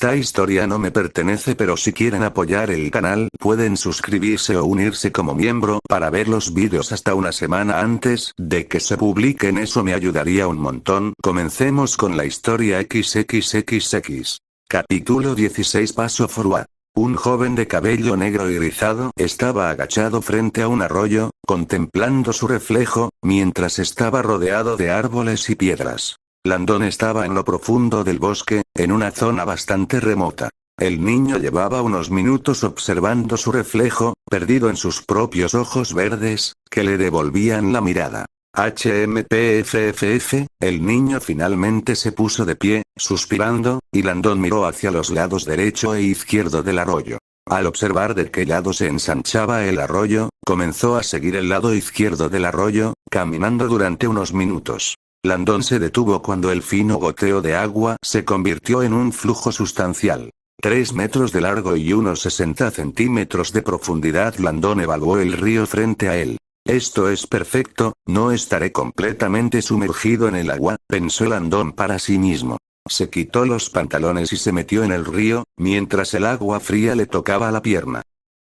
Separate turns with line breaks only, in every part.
Esta historia no me pertenece, pero si quieren apoyar el canal pueden suscribirse o unirse como miembro para ver los vídeos hasta una semana antes de que se publiquen, eso me ayudaría un montón. Comencemos con la historia XXXX. Capítulo 16. Paso forward. Un joven de cabello negro y rizado estaba agachado frente a un arroyo, contemplando su reflejo, mientras estaba rodeado de árboles y piedras. Landon estaba en lo profundo del bosque, en una zona bastante remota. El niño llevaba unos minutos observando su reflejo, perdido en sus propios ojos verdes, que le devolvían la mirada. HMPFFF, el niño finalmente se puso de pie, suspirando, y Landon miró hacia los lados derecho e izquierdo del arroyo. Al observar de qué lado se ensanchaba el arroyo, comenzó a seguir el lado izquierdo del arroyo, caminando durante unos minutos. Landon se detuvo cuando el fino goteo de agua se convirtió en un flujo sustancial. 3 metros de largo y unos 60 centímetros de profundidad. Landon evaluó el río frente a él. Esto es perfecto, no estaré completamente sumergido en el agua, pensó Landon para sí mismo. Se quitó los pantalones y se metió en el río, mientras el agua fría le tocaba la pierna.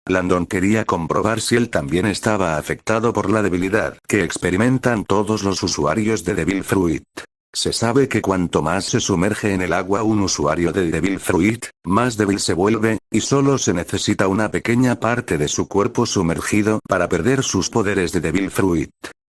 Landon quería comprobar si él también estaba afectado por la debilidad que experimentan todos los usuarios de Devil Fruit. Se sabe que cuanto más se sumerge en el agua un usuario de Devil Fruit, más débil se vuelve, y solo se necesita una pequeña parte de su cuerpo sumergido para perder sus poderes de Devil Fruit.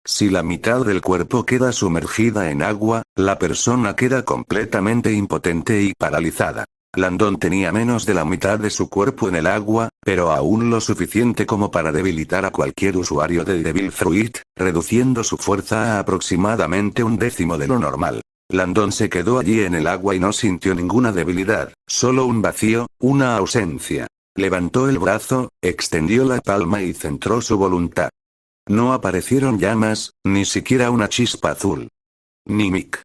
Si la mitad del cuerpo queda sumergida en agua, la persona queda completamente impotente y paralizada. Landon tenía menos de la mitad de su cuerpo en el agua, pero aún lo suficiente como para debilitar a cualquier usuario de Devil Fruit, reduciendo su fuerza a aproximadamente 1/10 de lo normal. Landon se quedó allí en el agua y no sintió ninguna debilidad, solo un vacío, una ausencia. Levantó el brazo, extendió la palma y centró su voluntad. No aparecieron llamas, ni siquiera una chispa azul. Ni Mick.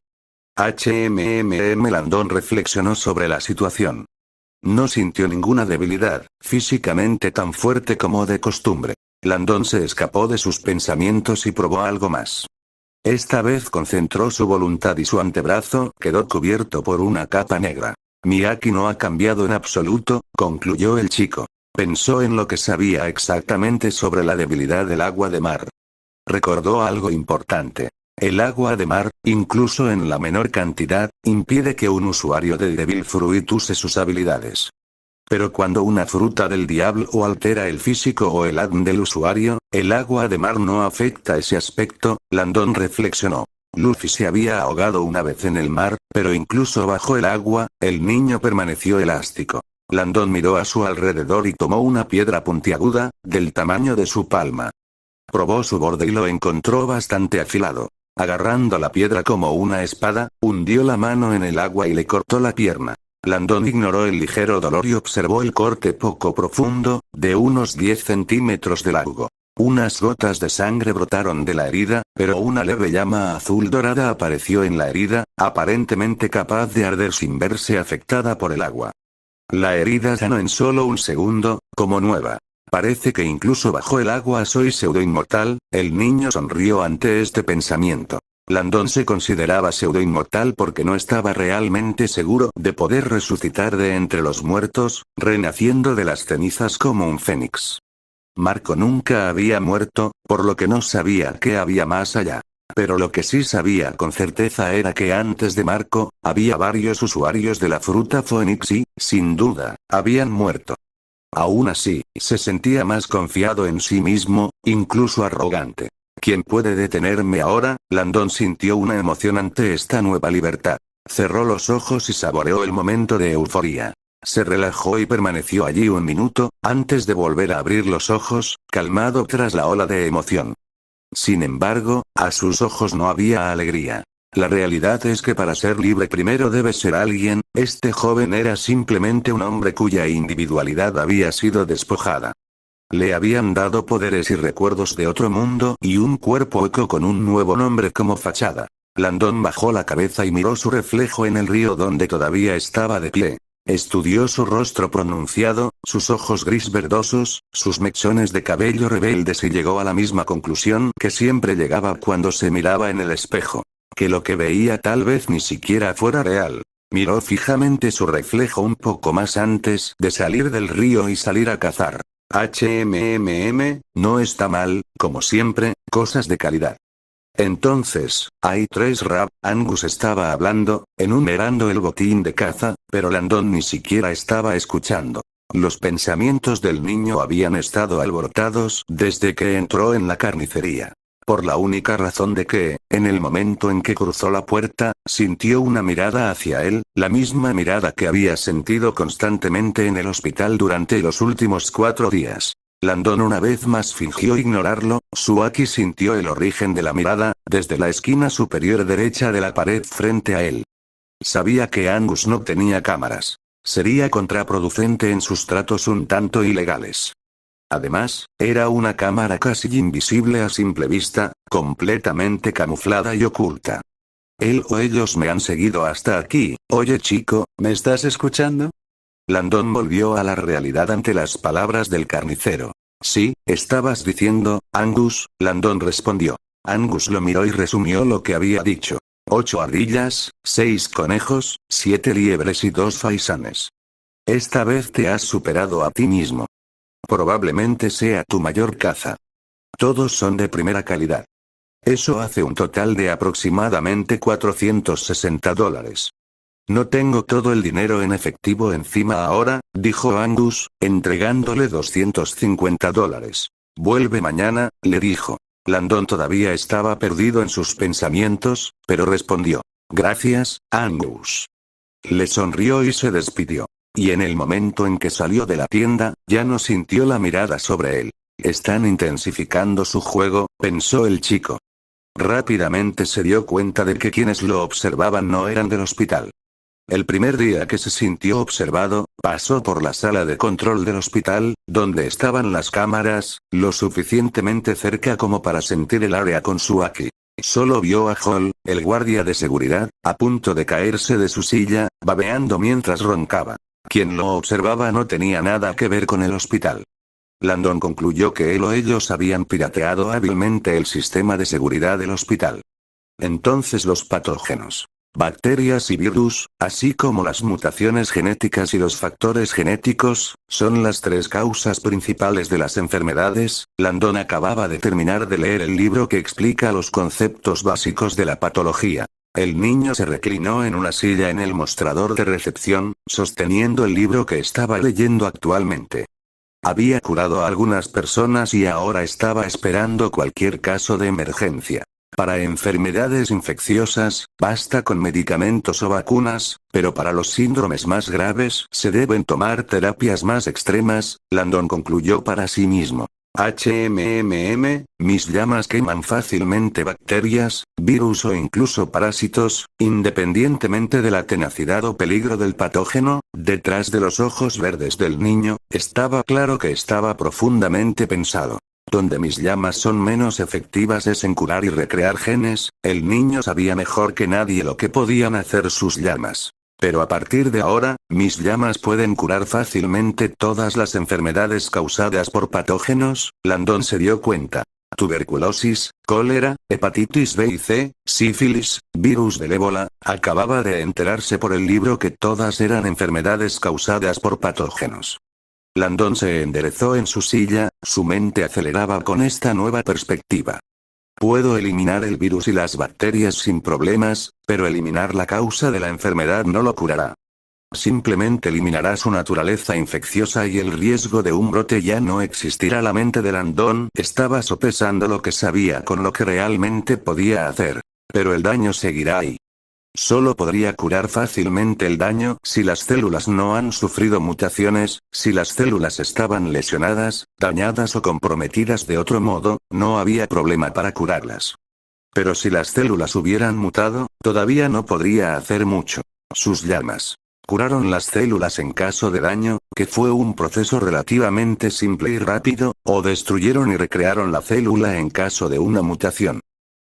Landon reflexionó sobre la situación. No sintió ninguna debilidad, físicamente tan fuerte como de costumbre. Landon se escapó de sus pensamientos y probó algo más. Esta vez concentró su voluntad y su antebrazo quedó cubierto por una capa negra. Miyaki no ha cambiado en absoluto, concluyó el chico. Pensó en lo que sabía exactamente sobre la debilidad del agua de mar. Recordó algo importante. El agua de mar, incluso en la menor cantidad, impide que un usuario de Devil Fruit use sus habilidades. Pero cuando una fruta del diablo altera el físico o el ADN del usuario, el agua de mar no afecta ese aspecto. Landon reflexionó. Luffy se había ahogado una vez en el mar, pero incluso bajo el agua, el niño permaneció elástico. Landon miró a su alrededor y tomó una piedra puntiaguda, del tamaño de su palma. Probó su borde y lo encontró bastante afilado. Agarrando la piedra como una espada, hundió la mano en el agua y le cortó la pierna. Landon ignoró el ligero dolor y observó el corte poco profundo, de unos 10 centímetros de largo. Unas gotas de sangre brotaron de la herida, pero una leve llama azul dorada apareció en la herida, aparentemente capaz de arder sin verse afectada por el agua. La herida sanó en solo un segundo, como nueva. Parece que incluso bajo el agua soy pseudo-inmortal. El niño sonrió ante este pensamiento. Landon se consideraba pseudo-inmortal porque no estaba realmente seguro de poder resucitar de entre los muertos, renaciendo de las cenizas como un fénix. Marco nunca había muerto, por lo que no sabía qué había más allá. Pero lo que sí sabía con certeza era que antes de Marco, había varios usuarios de la fruta Phoenix y, sin duda, habían muerto. Aún así, se sentía más confiado en sí mismo, incluso arrogante. ¿Quién puede detenerme ahora? Landon sintió una emoción ante esta nueva libertad. Cerró los ojos y saboreó el momento de euforia. Se relajó y permaneció allí un minuto, antes de volver a abrir los ojos, calmado tras la ola de emoción. Sin embargo, a sus ojos no había alegría. La realidad es que para ser libre primero debe ser alguien. Este joven era simplemente un hombre cuya individualidad había sido despojada. Le habían dado poderes y recuerdos de otro mundo y un cuerpo hueco con un nuevo nombre como fachada. Landon bajó la cabeza y miró su reflejo en el río donde todavía estaba de pie. Estudió su rostro pronunciado, sus ojos gris verdosos, sus mechones de cabello rebeldes y llegó a la misma conclusión que siempre llegaba cuando se miraba en el espejo. Que lo que veía tal vez ni siquiera fuera real. Miró fijamente su reflejo un poco más antes de salir del río y salir a cazar. No está mal, como siempre, cosas de calidad. Entonces, hay 3 rab. Angus estaba hablando, enumerando el botín de caza, pero Landon ni siquiera estaba escuchando. Los pensamientos del niño habían estado alborotados desde que entró en la carnicería. Por la única razón de que, en el momento en que cruzó la puerta, sintió una mirada hacia él, la misma mirada que había sentido constantemente en el hospital durante los últimos 4 días. Landon una vez más fingió ignorarlo. Suaki sintió el origen de la mirada, desde la esquina superior derecha de la pared frente a él. Sabía que Angus no tenía cámaras. Sería contraproducente en sus tratos un tanto ilegales. Además, era una cámara casi invisible a simple vista, completamente camuflada y oculta. Él o ellos me han seguido hasta aquí. Oye chico, ¿me estás escuchando? Landon volvió a la realidad ante las palabras del carnicero. Sí, estabas diciendo, Angus, Landon respondió. Angus lo miró y resumió lo que había dicho. 8 ardillas, 6 conejos, 7 liebres y 2 faisanes. Esta vez te has superado a ti mismo. Probablemente sea tu mayor caza. Todos son de primera calidad. Eso hace un total de aproximadamente $460. No tengo todo el dinero en efectivo encima ahora, dijo Angus, entregándole $250. Vuelve mañana, le dijo. Landon todavía estaba perdido en sus pensamientos, pero respondió. Gracias, Angus. Le sonrió y se despidió. Y en el momento en que salió de la tienda, ya no sintió la mirada sobre él. Están intensificando su juego, pensó el chico. Rápidamente se dio cuenta de que quienes lo observaban no eran del hospital. El primer día que se sintió observado, pasó por la sala de control del hospital, donde estaban las cámaras, lo suficientemente cerca como para sentir el área con Suaki. Solo vio a Hall, el guardia de seguridad, a punto de caerse de su silla, babeando mientras roncaba. Quien lo observaba no tenía nada que ver con el hospital. Landon concluyó que él o ellos habían pirateado hábilmente el sistema de seguridad del hospital. Entonces los patógenos, bacterias y virus, así como las mutaciones genéticas y los factores genéticos, son las 3 causas principales de las enfermedades. Landon acababa de terminar de leer el libro que explica los conceptos básicos de la patología. El niño se reclinó en una silla en el mostrador de recepción, sosteniendo el libro que estaba leyendo actualmente. Había curado a algunas personas y ahora estaba esperando cualquier caso de emergencia. Para enfermedades infecciosas, basta con medicamentos o vacunas, pero para los síndromes más graves se deben tomar terapias más extremas, Landon concluyó para sí mismo. Mis llamas queman fácilmente bacterias, virus o incluso parásitos, independientemente de la tenacidad o peligro del patógeno. Detrás de los ojos verdes del niño, estaba claro que estaba profundamente pensado. Donde mis llamas son menos efectivas es en curar y recrear genes. El niño sabía mejor que nadie lo que podían hacer sus llamas. Pero a partir de ahora, mis llamas pueden curar fácilmente todas las enfermedades causadas por patógenos. Landon se dio cuenta. Tuberculosis, cólera, hepatitis B y C, sífilis, virus del ébola. Acababa de enterarse por el libro que todas eran enfermedades causadas por patógenos. Landon se enderezó en su silla, su mente aceleraba con esta nueva perspectiva. Puedo eliminar el virus y las bacterias sin problemas, pero eliminar la causa de la enfermedad no lo curará. Simplemente eliminará su naturaleza infecciosa y el riesgo de un brote ya no existirá. La mente de Landon estaba sopesando lo que sabía con lo que realmente podía hacer. Pero el daño seguirá ahí. Solo podría curar fácilmente el daño si las células no han sufrido mutaciones. Si las células estaban lesionadas, dañadas o comprometidas de otro modo, no había problema para curarlas. Pero si las células hubieran mutado, todavía no podría hacer mucho. Sus llamas curaron las células en caso de daño, que fue un proceso relativamente simple y rápido, o destruyeron y recrearon la célula en caso de una mutación.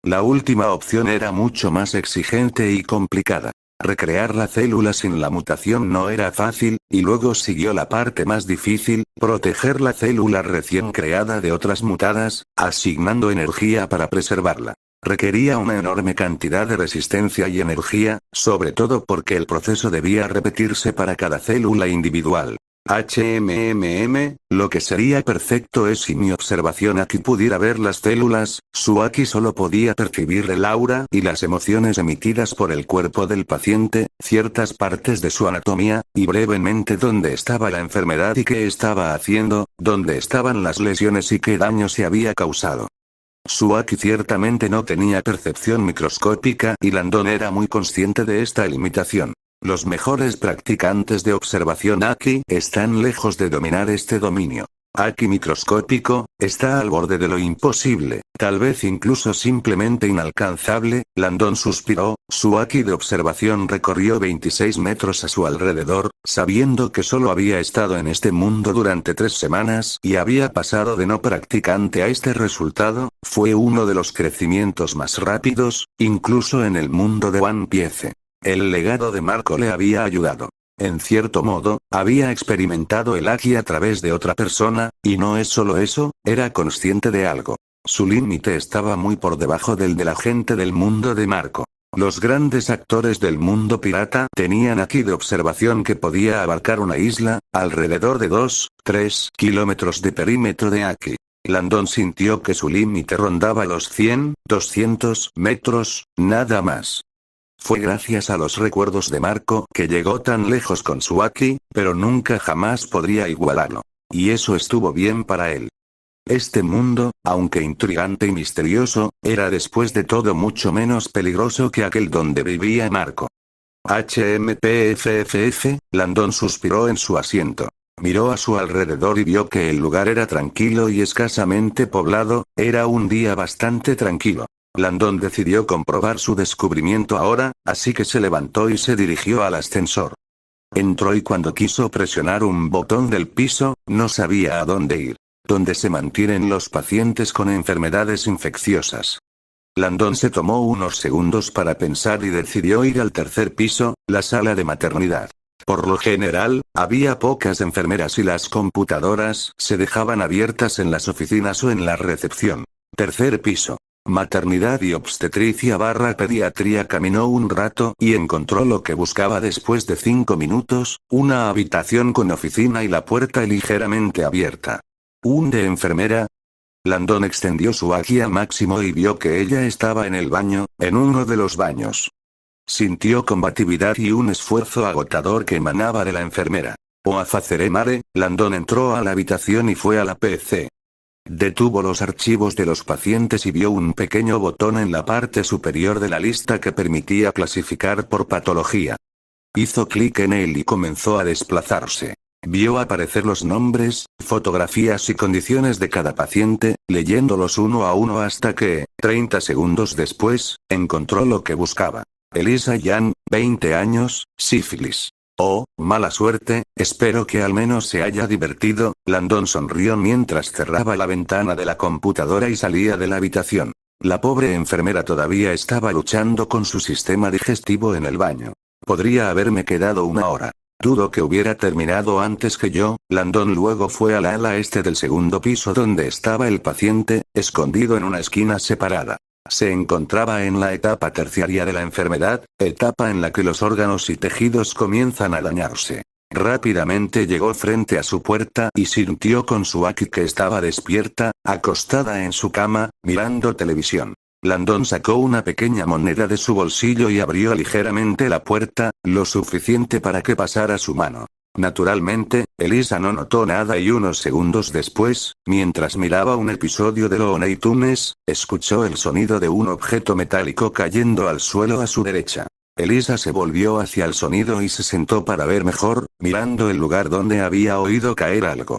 La última opción era mucho más exigente y complicada. Recrear la célula sin la mutación no era fácil, y luego siguió la parte más difícil, proteger la célula recién creada de otras mutadas, asignando energía para preservarla. Requería una enorme cantidad de resistencia y energía, sobre todo porque el proceso debía repetirse para cada célula individual. Lo que sería perfecto es si mi observación aquí pudiera ver las células, su Aki solo podía percibir el aura y las emociones emitidas por el cuerpo del paciente, ciertas partes de su anatomía, y brevemente dónde estaba la enfermedad y qué estaba haciendo, dónde estaban las lesiones y qué daño se había causado. Su Aki ciertamente no tenía percepción microscópica y Landon era muy consciente de esta limitación. Los mejores practicantes de observación Aki están lejos de dominar este dominio. Aki microscópico, está al borde de lo imposible, tal vez incluso simplemente inalcanzable. Landon suspiró, su Aki de observación recorrió 26 metros a su alrededor, sabiendo que solo había estado en este mundo durante 3 semanas y había pasado de no practicante a este resultado, fue uno de los crecimientos más rápidos, incluso en el mundo de One Piece. El legado de Marco le había ayudado. En cierto modo, había experimentado el Aki a través de otra persona, y no es solo eso, era consciente de algo. Su límite estaba muy por debajo del de la gente del mundo de Marco. Los grandes actores del mundo pirata tenían Aki de observación que podía abarcar una isla, alrededor de 2-3 kilómetros de perímetro de Aki. Landon sintió que su límite rondaba los 100-200 metros, nada más. Fue gracias a los recuerdos de Marco que llegó tan lejos con su Aki, pero nunca jamás podría igualarlo. Y eso estuvo bien para él. Este mundo, aunque intrigante y misterioso, era después de todo mucho menos peligroso que aquel donde vivía Marco. Landon suspiró en su asiento. Miró a su alrededor y vio que el lugar era tranquilo y escasamente poblado, era un día bastante tranquilo. Landon decidió comprobar su descubrimiento ahora, así que se levantó y se dirigió al ascensor. Entró y cuando quiso presionar un botón del piso, no sabía a dónde ir. Donde se mantienen los pacientes con enfermedades infecciosas. Landon se tomó unos segundos para pensar y decidió ir al 3er piso, la sala de maternidad. Por lo general, había pocas enfermeras y las computadoras se dejaban abiertas en las oficinas o en la recepción. 3er piso. Maternidad y obstetricia / pediatría. Caminó un rato y encontró lo que buscaba después de 5 minutos, una habitación con oficina y la puerta ligeramente abierta. ¿Un de enfermera? Landon extendió su Aki al máximo y vio que ella estaba en el baño, en uno de los baños. Sintió combatividad y un esfuerzo agotador que emanaba de la enfermera. Mare, Landon entró a la habitación y fue a la PC. Detuvo los archivos de los pacientes y vio un pequeño botón en la parte superior de la lista que permitía clasificar por patología. Hizo clic en él y comenzó a desplazarse. Vio aparecer los nombres, fotografías y condiciones de cada paciente, leyéndolos uno a uno hasta que, 30 segundos después, encontró lo que buscaba. Elisa Yan, 20 años, sífilis. Oh, mala suerte, espero que al menos se haya divertido. Landon sonrió mientras cerraba la ventana de la computadora y salía de la habitación. La pobre enfermera todavía estaba luchando con su sistema digestivo en el baño. Podría haberme quedado 1 hora. Dudo que hubiera terminado antes que yo. Landon luego fue al ala este del 2.º piso donde estaba el paciente, escondido en una esquina separada. Se encontraba en la etapa terciaria de la enfermedad, etapa en la que los órganos y tejidos comienzan a dañarse. Rápidamente llegó frente a su puerta y sintió con su Aki que estaba despierta, acostada en su cama, mirando televisión. Landon sacó una pequeña moneda de su bolsillo y abrió ligeramente la puerta, lo suficiente para que pasara su mano. Naturalmente, Elisa no notó nada y unos segundos después, mientras miraba un episodio de Looney Tunes, escuchó el sonido de un objeto metálico cayendo al suelo a su derecha. Elisa se volvió hacia el sonido y se sentó para ver mejor, mirando el lugar donde había oído caer algo.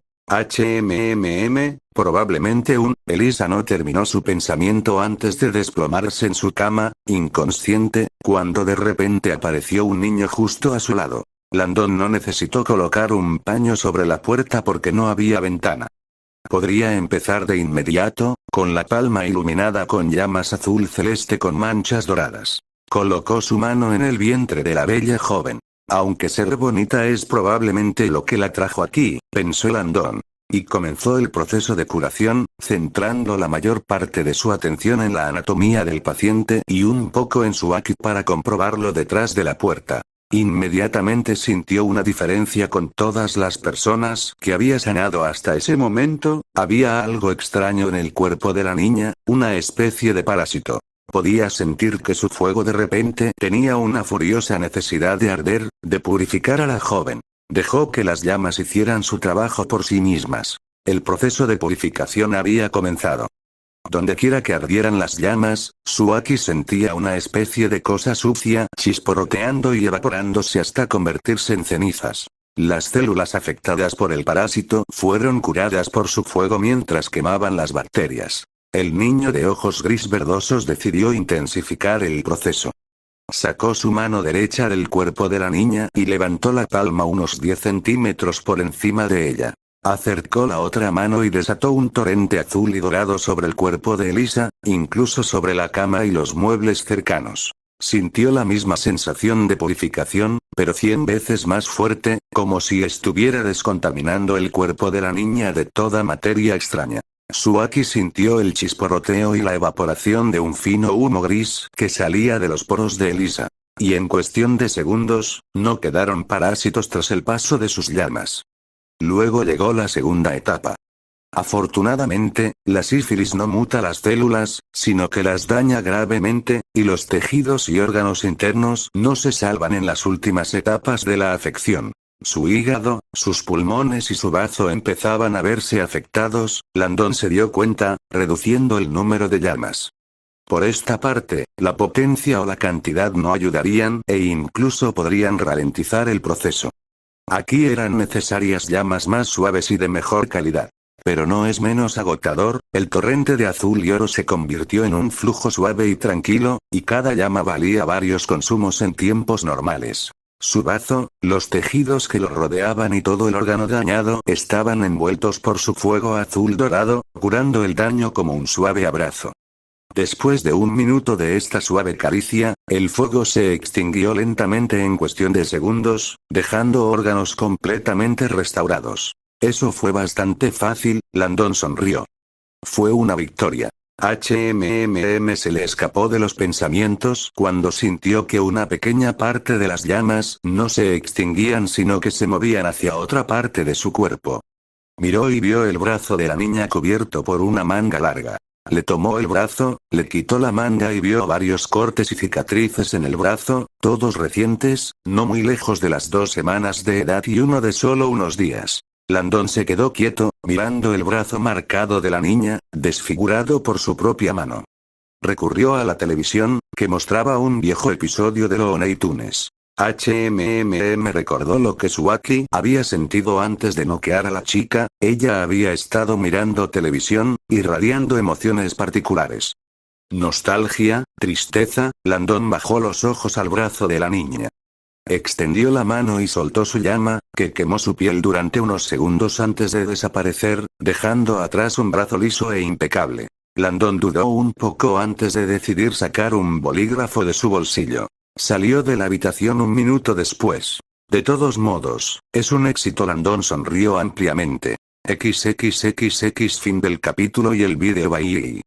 Probablemente Elisa no terminó su pensamiento antes de desplomarse en su cama, inconsciente, cuando de repente apareció un niño justo a su lado. Landon no necesitó colocar un paño sobre la puerta porque no había ventana. Podría empezar de inmediato, con la palma iluminada con llamas azul celeste con manchas doradas. Colocó su mano en el vientre de la bella joven. Aunque ser bonita es probablemente lo que la trajo aquí, pensó Landon. y comenzó el proceso de curación, centrando la mayor parte de su atención en la anatomía del paciente y un poco en su Aki para comprobarlo detrás de la puerta. Inmediatamente sintió una diferencia con todas las personas que había sanado hasta ese momento. Había algo extraño en el cuerpo de la niña, una especie de parásito. Podía sentir que su fuego de repente tenía una furiosa necesidad de arder, de purificar a la joven. Dejó que las llamas hicieran su trabajo por sí mismas. El proceso de purificación había comenzado. Dondequiera que ardieran las llamas, Suaki sentía una especie de cosa sucia chisporroteando y evaporándose hasta convertirse en cenizas. Las células afectadas por el parásito fueron curadas por su fuego mientras quemaban las bacterias. El niño de ojos gris verdosos decidió intensificar el proceso. Sacó su mano derecha del cuerpo de la niña y levantó la palma unos 10 centímetros por encima de ella. Acercó la otra mano y desató un torrente azul y dorado sobre el cuerpo de Elisa, incluso sobre la cama y los muebles cercanos. Sintió la misma sensación de purificación, pero 100 veces más fuerte, como si estuviera descontaminando el cuerpo de la niña de toda materia extraña. Suaki sintió el chisporroteo y la evaporación de un fino humo gris que salía de los poros de Elisa. Y en cuestión de segundos, no quedaron parásitos tras el paso de sus llamas. Luego llegó la segunda etapa. Afortunadamente, la sífilis no muta las células, sino que las daña gravemente, y los tejidos y órganos internos no se salvan en las últimas etapas de la afección. Su hígado, sus pulmones y su bazo empezaban a verse afectados. Landon se dio cuenta, reduciendo el número de llamas. Por esta parte, la potencia o la cantidad no ayudarían e incluso podrían ralentizar el proceso. Aquí eran necesarias llamas más suaves y de mejor calidad. Pero no es menos agotador. El torrente de azul y oro se convirtió en un flujo suave y tranquilo, y cada llama valía varios consumos en tiempos normales. Su bazo, los tejidos que lo rodeaban y todo el órgano dañado estaban envueltos por su fuego azul dorado, curando el daño como un suave abrazo. Después de 1 minuto de esta suave caricia, el fuego se extinguió lentamente en cuestión de segundos, dejando órganos completamente restaurados. Eso fue bastante fácil. Landon sonrió. Fue una victoria. Se le escapó de los pensamientos cuando sintió que una pequeña parte de las llamas no se extinguían sino que se movían hacia otra parte de su cuerpo. Miró y vio el brazo de la niña cubierto por una manga larga. Le tomó el brazo, le quitó la manga y vio varios cortes y cicatrices en el brazo, todos recientes, no muy lejos de las 2 semanas de edad y uno de solo unos días. Landon se quedó quieto, mirando el brazo marcado de la niña, desfigurado por su propia mano. Recurrió a la televisión, que mostraba un viejo episodio de Looney Tunes. Recordó lo que Suaki había sentido antes de noquear a la chica. Ella había estado mirando televisión, irradiando emociones particulares. Nostalgia, tristeza. Landon bajó los ojos al brazo de la niña. Extendió la mano y soltó su llama, que quemó su piel durante unos segundos antes de desaparecer, dejando atrás un brazo liso e impecable. Landon dudó un poco antes de decidir sacar un bolígrafo de su bolsillo. Salió de la habitación 1 minuto después. De todos modos, es un éxito. Landon sonrió ampliamente. XXXX fin del capítulo y el vídeo. Bye.